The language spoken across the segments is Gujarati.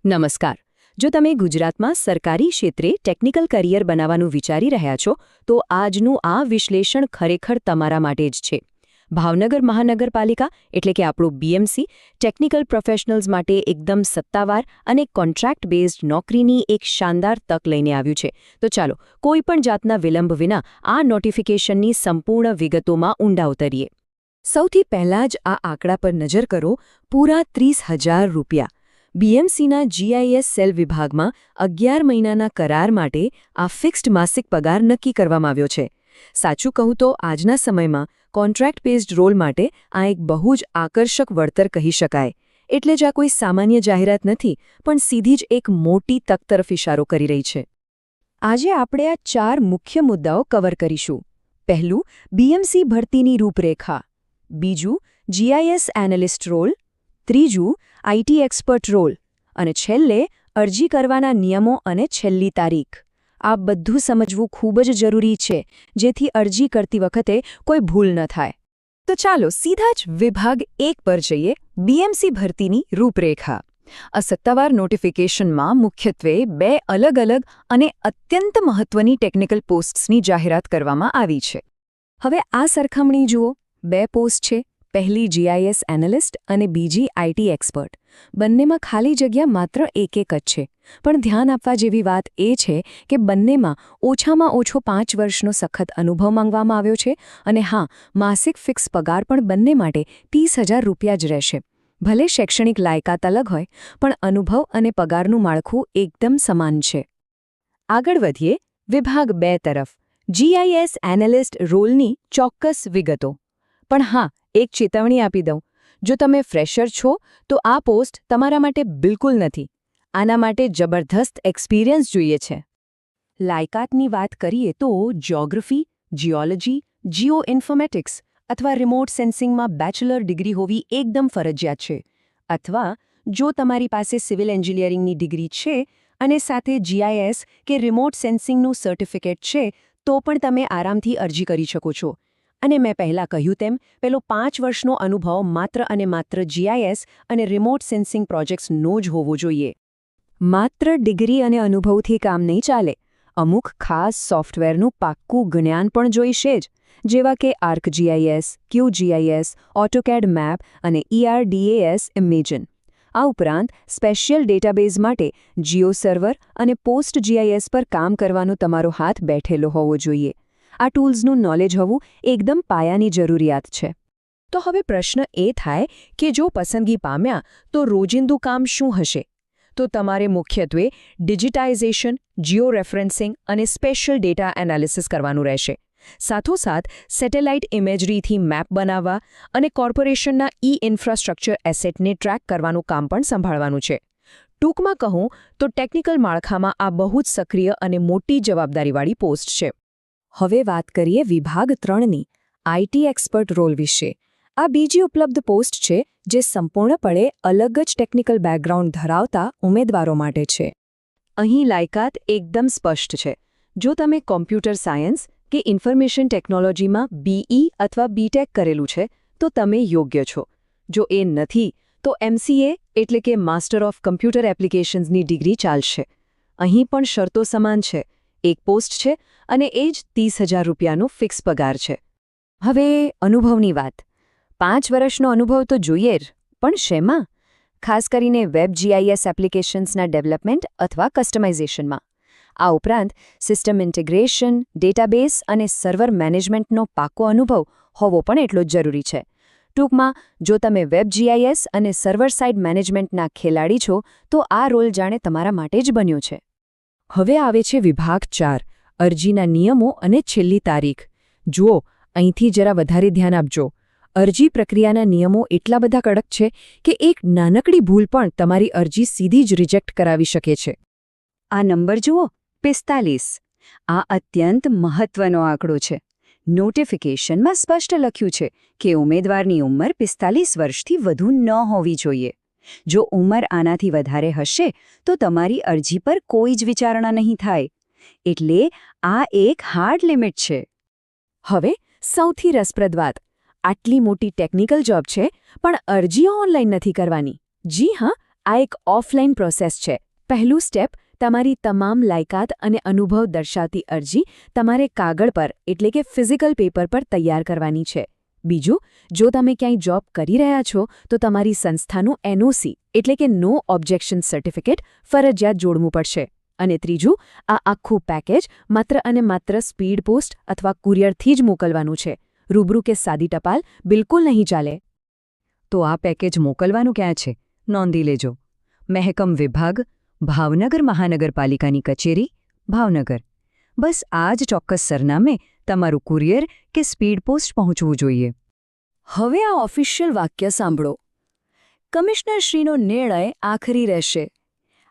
નમસ્કાર. જો તમે ગુજરાતમાં સરકારી ક્ષેત્રે ટેકનિકલ કરિયર બનાવવાનું વિચારી રહ્યા છો તો આજનું આ વિશ્લેષણ ખરેખર તમારા માટે જ છે. ભાવનગર મહાનગરપાલિકા એટલે કે આપણું બીએમસી ટેકનિકલ પ્રોફેશનલ્સ માટે એકદમ સત્તાવાર અને કોન્ટ્રાક્ટ બેઝડ નોકરીની એક શાનદાર તક લઈને આવ્યું છે. તો ચાલો કોઈ પણ જાતના વિલંબ વિના આ નોટિફિકેશનની સંપૂર્ણ વિગતોમાં ઊંડા ઉતરીએ. સૌથી પહેલાં જ આ આંકડા પર નજર કરો. પૂરા 30,000 રૂપિયા. બીએમસીના જીઆઈએસ સેલ વિભાગમાં 11 મહિનાના કરાર માટે આ ફિક્સ્ડ માસિક પગાર નક્કી કરવામાં આવ્યો છે. સાચું કહું તો આજના સમયમાં કોન્ટ્રાક્ટ બેઝડ રોલ માટે આ એક બહુ જ આકર્ષક વળતર કહી શકાય. એટલે જ આ કોઈ સામાન્ય જાહેરાત નથી, પણ સીધી જ એક મોટી તક તરફ ઇશારો કરી રહી છે. આજે આપણે આ 4 મુખ્ય મુદ્દાઓ કવર કરીશું. પહેલું, બીએમસી ભરતીની રૂપરેખા. બીજું, જીઆઈએસ એનાલિસ્ટ રોલ. ત્રીજું, આઈટી એક્સપર્ટ રોલ. અને છેલ્લે, અરજી કરવાના નિયમો અને છેલ્લી તારીખ. આ બધું સમજવું ખૂબ જ જરૂરી છે, જેથી અરજી કરતી વખતે કોઈ ભૂલ ન થાય. તો ચાલો સીધા જ વિભાગ 1 પર જઈએ. બીએમસી ભરતીની રૂપરેખા. આ સત્તાવાર નોટિફિકેશનમાં મુખ્યત્વે 2 અલગ-અલગ અને અત્યંત મહત્વની ટેકનિકલ પોસ્ટ્સની જાહેરાત કરવામાં આવી છે. હવે આ સરખામણી જુઓ. 2 પોસ્ટ છે. પહેલી જીઆઈએસ એનાલિસ્ટ અને બીજી આઈટી એક્સપર્ટ. બંનેમાં ખાલી જગ્યા માત્ર એક જ છે. પણ ધ્યાન આપવા જેવી વાત એ છે કે બંનેમાં ઓછામાં ઓછો 5 વર્ષનો સખત અનુભવ માંગવામાં આવ્યો છે. અને હા, માસિક ફિક્સ પગાર પણ બંને માટે 30,000 રૂપિયા જ રહેશે. ભલે શૈક્ષણિક લાયકાત અલગ હોય, પણ અનુભવ અને પગારનું માળખું એકદમ સમાન છે. આગળ વધીએ વિભાગ 2 તરફ. જીઆઈએસ એનાલિસ્ટ રોલની ચોક્કસ વિગતો. પણ હા, એક ચેતવણી આપી દઉં. જો તમે ફ્રેશર છો તો આ પોસ્ટ તમારા માટે બિલકુલ નથી. આના માટે જબરદસ્ત એક્સપિરિયન્સ જોઈએ છે. લાયકાતની વાત કરીએ તો જ્યોગ્રાફી, જીઓલોજી, જીઓ ઇન્ફોર્મેટિક્સ અથવા રિમોટ સેન્સિંગમાં બેચલર ડિગ્રી હોવી એકદમ ફરજિયાત છે. અથવા જો તમારી પાસે સિવિલ એન્જિનિયરિંગની ડિગ્રી છે અને સાથે જીઆઈએસ કે રિમોટ સેન્સિંગનું સર્ટિફિકેટ છે તો પણ તમે આરામથી અરજી કરી શકો છો. અને મેં પહેલાં કહ્યું તેમ પેલો 5 વર્ષનો અનુભવ માત્ર અને માત્ર જીઆઈએસ અને રિમોટ સેન્સિંગ પ્રોજેક્ટ્સનો જ હોવો જોઈએ. માત્ર ડિગ્રી અને અનુભવથી કામ નહીં ચાલે. અમુક ખાસ સોફ્ટવેરનું પાક્કું જ્ઞાન પણ જોઈશે જ, જેવા કે ArcGIS, QGIS, AutoCAD મેપ અને ERDAS ઇમેજિન. આ ઉપરાંત સ્પેશિયલ ડેટાબેઝ માટે જીઓસર્વર અને PostGIS પર કામ કરવાનો તમારો હાથ બેઠેલો હોવો જોઈએ. આ ટૂલ્સનું નોલેજ હોવું એકદમ પાયાની જરૂરિયાત છે. તો હવે પ્રશ્ન એ થાય કે જો પસંદગી પામ્યા તો રોજિંદુ કામ શું હશે? તો તમારે મુખ્યત્વે ડિજિટાઇઝેશન, જીઓ રેફરન્સિંગ અને સ્પેશિયલ ડેટા એનાલિસિસ કરવાનું રહેશે. સાથોસાથ સેટેલાઇટ ઇમેજરીથી મેપ બનાવવા અને કોર્પોરેશનના ઇન્ફ્રાસ્ટ્રક્ચર એસેટને ટ્રેક કરવાનું કામ પણ સંભાળવાનું છે. ટૂંકમાં કહું તો ટેકનિકલ માળખામાં આ બહુ જ સક્રિય અને મોટી જવાબદારીવાળી પોસ્ટ છે. હવે વાત કરીએ વિભાગ 3ની આઈટી એક્સપર્ટ રોલ વિશે. આ બીજી ઉપલબ્ધ પોસ્ટ છે જે સંપૂર્ણપણે અલગ જ ટેકનિકલ બેકગ્રાઉન્ડ ધરાવતા ઉમેદવારો માટે છે. અહીં લાયકાત એકદમ સ્પષ્ટ છે. જો તમે કોમ્પ્યુટર સાયન્સ કે ઇન્ફોર્મેશન ટેકનોલોજીમાં બીઈ અથવા બીટેક કરેલું છે તો તમે યોગ્ય છો. જો એ નથી તો એમસીએ એટલે કે માસ્ટર ઓફ કમ્પ્યુટર એપ્લિકેશન્સની ડિગ્રી ચાલશે. અહીં પણ શરતો સમાન છે. એક પોસ્ટ છે અને એ જ 30,000 રૂપિયાનો ફિક્સ પગાર છે. હવે અનુભવની વાત. 5 વર્ષનો અનુભવ તો જોઈએ જ, પણ શેમાં? ખાસ કરીને વેબ જીઆઈએસ એપ્લિકેશન્સના ડેવલપમેન્ટ અથવા કસ્ટમાઇઝેશનમાં. આ ઉપરાંત સિસ્ટમ ઇન્ટિગ્રેશન, ડેટાબેઝ અને સર્વર મેનેજમેન્ટનો પાકો અનુભવ હોવો પણ એટલો જ જરૂરી છે. ટૂંકમાં, જો તમે વેબ જીઆઈએસ અને સર્વર સાઇડ મેનેજમેન્ટના ખેલાડી છો તો આ રોલ જાણે તમારા માટે જ બન્યો છે. હવે આવે છે વિભાગ 4, અરજીના નિયમો અને છેલ્લી તારીખ. જુઓ, અહીંથી જરા વધારે ધ્યાન આપજો. અરજી પ્રક્રિયાના નિયમો એટલા બધા કડક છે કે એક નાનકડી ભૂલ પણ તમારી અરજી સીધી જ રિજેક્ટ કરાવી શકે છે. આ નંબર જુઓ, 45. આ અત્યંત મહત્વનો આંકડો છે. નોટિફિકેશનમાં સ્પષ્ટ લખ્યું છે કે ઉમેદવારની ઉંમર 45 વર્ષથી વધુ ન હોવી જોઈએ. જો ઉંમર આનાથી વધારે હશે તો તમારી અરજી પર કોઈ જ વિચારણા નહીં થાય. એટલે આ એક હાર્ડ લિમિટ છે. હવે સૌથી રસપ્રદ વાત. આટલી મોટી ટેકનિકલ જોબ છે, પણ અરજીઓ ઓનલાઈન નથી કરવાની. જી હા, આ એક ઓફલાઈન પ્રોસેસ છે. પહેલું સ્ટેપ, તમારી તમામ લાયકાત અને અનુભવ દર્શાવતી અરજી તમારે કાગળ પર એટલે કે ફિઝિકલ પેપર પર તૈયાર કરવાની છે. બીજું, જો તમે ક્યાંય જોબ કરી રહ્યા છો તો તમારી સંસ્થાનું NOC એટલે કે નો ઓબ્જેક્શન સર્ટિફિકેટ ફરજિયાત જોડવું પડશે. અને ત્રીજું, આ આખું પેકેજ માત્ર અને માત્ર સ્પીડ પોસ્ટ અથવા કુરિયરથી જ મોકલવાનું છે. રૂબરૂ કે સાદી ટપાલ બિલકુલ નહીં ચાલે. તો આ પેકેજ મોકલવાનું ક્યાં છે? નોંધી લેજો. મહેકમ વિભાગ, ભાવનગર મહાનગરપાલિકાની કચેરી, ભાવનગર. બસ આ જ ચોક્કસ સરનામે તમારું કુરિયર કે સ્પીડ પોસ્ટ પહોંચવું જોઈએ. હવે આ ઓફિશિયલ વાક્ય સાંભળો. કમિશનરશ્રીનો નિર્ણય આખરી રહેશે.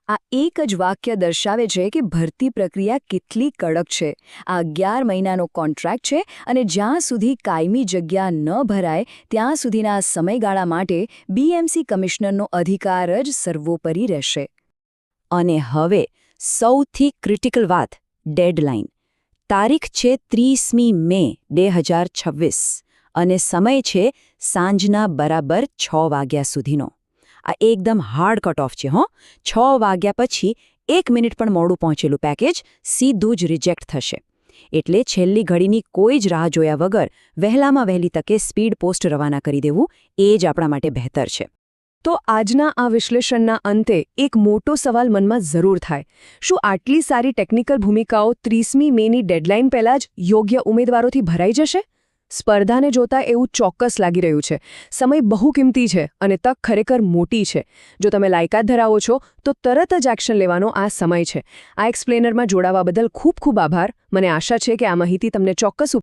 આ એક જ વાક્ય દર્શાવે છે કે ભરતી પ્રક્રિયા કેટલી કડક છે. આ 11 મહિનાનો કોન્ટ્રાક્ટ છે અને જ્યાં સુધી કાયમી જગ્યા ન ભરાય ત્યાં સુધીના સમયગાળા માટે BMC કમિશનરનો અધિકાર જ સર્વોપરી રહેશે. અને હવે સૌથી ક્રિટિકલ વાત, ડેડલાઇન. તારીખ છે 30મી મે 2026 અને સમય છે સાંજના બરાબર 6 વાગ્યા સુધીનો. આ એકદમ હાર્ડ કટ ઓફ છે. 6 વાગ્યા પછી 1 મિનિટ પણ મોડું પહોંચેલું પેકેજ સીધું જ રિજેક્ટ થશે. એટલે છેલ્લી ઘડીની કોઈ જ રાહ જોયા વગર વહેલામાં વહેલી તકે સ્પીડ પોસ્ટ રવાના કરી દેવું એ જ આપણા માટે બહેતર છે. તો આજના આ વિશ્લેષણના અંતે એક મોટો સવાલ મનમાં જરૂર થાય. શું આટલી સારી ટેકનિકલ ભૂમિકાઓ 30મી મેની ડેડલાઇન પહેલાં જ યોગ્ય ઉમેદવારોથી ભરાઈ જશે? સ્પર્ધાને જોતા એવું ચોક્કસ લાગી રહ્યું છે. સમય બહુ કિંમતી છે અને તક ખરેખર મોટી છે. જો તમે લાયકાત ધરાવો છો તો તરત જ એક્શન લેવાનો આ સમય છે. આ એક્સપ્લેનરમાં જોડાવા બદલ ખૂબ ખૂબ આભાર. મને આશા છે કે આ માહિતી તમને ચોક્કસ